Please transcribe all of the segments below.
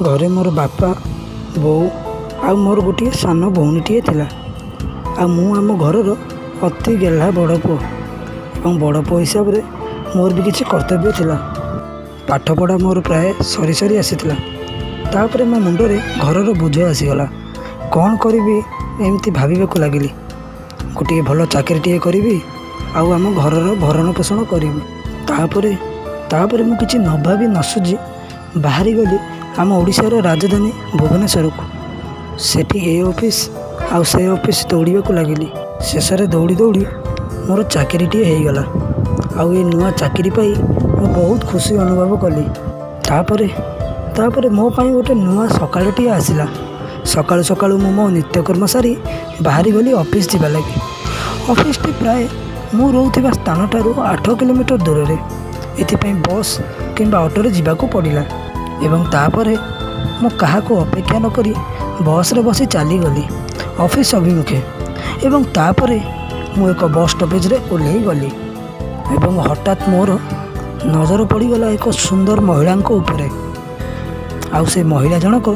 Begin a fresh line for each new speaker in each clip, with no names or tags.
घरे मोर बापा बो आ मोर गोटे सान भौणीटीए थिला। आ मु आम घरर अति गेह्ला बड़ पुओ और बड़ पुओ हिसाब से मोर भी किसी कर्तव्य थिला। पाठपढ़ा मोर प्राय सरी सरी आसीथिला। तापर मो मुंडरे घरर बोझ आसीगला। कौन करी एमती भाविबाकु लागिली। गोटे भल चाकरीटीए करी आउ आम घरर भरण पोषण करी। तापर मु किछि न भाबी न सुझी बाहरी गली आम ओडिशार राजधानी भुवनेश्वर को। सेठी ए ऑफिस आउ से ऑफिस दौड़ाक लगिली। शेष में दौड़ी दौड़ी मोर चाकरीटीए हो गला। आउ ये नुआ चाकरी पाई मु बहुत खुशी अनुभव कली। तापर मो पाई गोटे नुआ सकाळटीए आसिला। सकाळु सकाळु मो नित्यकर्म सारी बाहरी गली ऑफिस जावा लगी। ऑफिसटी प्राय मु रोथिबा स्थान ठारू 8 किलोमीटर दूर रे। एथिपाई बस किंबा ऑटोरे जीवाकू पड़िला। एवं तापरे मु काहाको अपेक्षा न करी बस रे बसी चली गली ऑफिस अभिमुखे। एवं तापरे मु एक बस स्टॉपेज रे ओल्हे गली। एवं हठात मोर नजर पड़ीगला एक सुंदर महिला उपरे। आउ से महिला जनक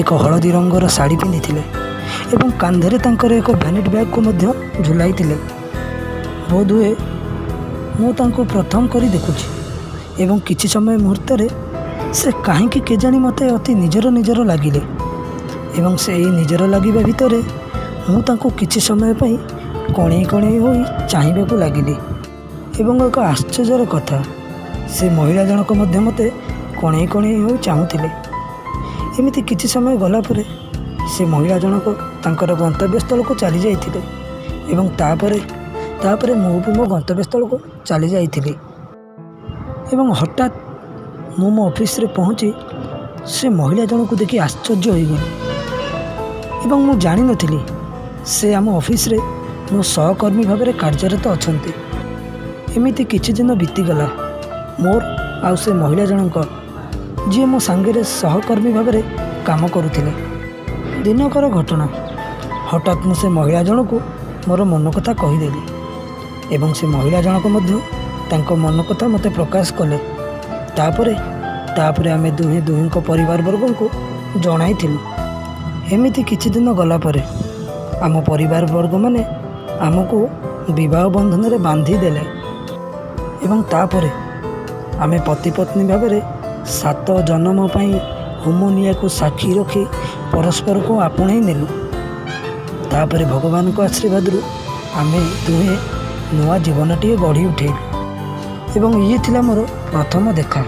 एक हलदी रंगर साड़ी पिंधिथिले एवं कांधरे तांकर एक भैनिटी बैग को मध्य झुलाई थिले। बोध हुए मु तांको प्रथम करी देखुछि। एवं किछि समय मुहूर्त रे से कहीं केजाणी मते अति निजर लगिले। एवं से निजर लगिबा भितरे मु तांको किछि समय पई कणे कणे होई चाहिबाकू लागिली। एवं एक आश्चर्यर कथा से महिला जनक मध्य मते कणे कणे होई चाहुथिले। एमिति किछि समय गला परे से महिला जनक तांकर गंतव्य स्थल को चली जाइथिले। एवं तापरे मु भी मो गंतव्य स्थल को चली जाइथिली। एवं हठात मु मो ऑफिस रे पहुँची से महिला जनक को देखि आश्चर्य हो गली। एवं मु जानी नथिली से आम ऑफिस रे मो सहकर्मी भाव में कार्यरत अछंती। एमिति किछि दिन बीतीगला। मोर आउ से महिला जनक जी मो सांगे सहकर्मी भाव में काम करुथिले। दिनकर घटना हठात मु से महिला जनक को मोर मन कथा कहीदेली। एवं से महिला जनक मध्य तांको मन कथा मते प्रकाश कले। तापरे आमे दुहीं को परिवार वर्ग को जणाइथिलु। एमिति किछि दिन गला परे आम परिवार वर्ग माने आमको विवाह बंधन रे बांधी देले। एवं तापरे आमे पति पत्नी भाव में 7 जन्म पाई होमोनिया को साक्षी रखी परस्पर को आपणे नेलु। तापरे भगवान को आशीर्वाद रु आमे दुहे नुआ जीवनटीए गढ़ी उठेलु। एवं ये थिला मोर प्रथम देखा।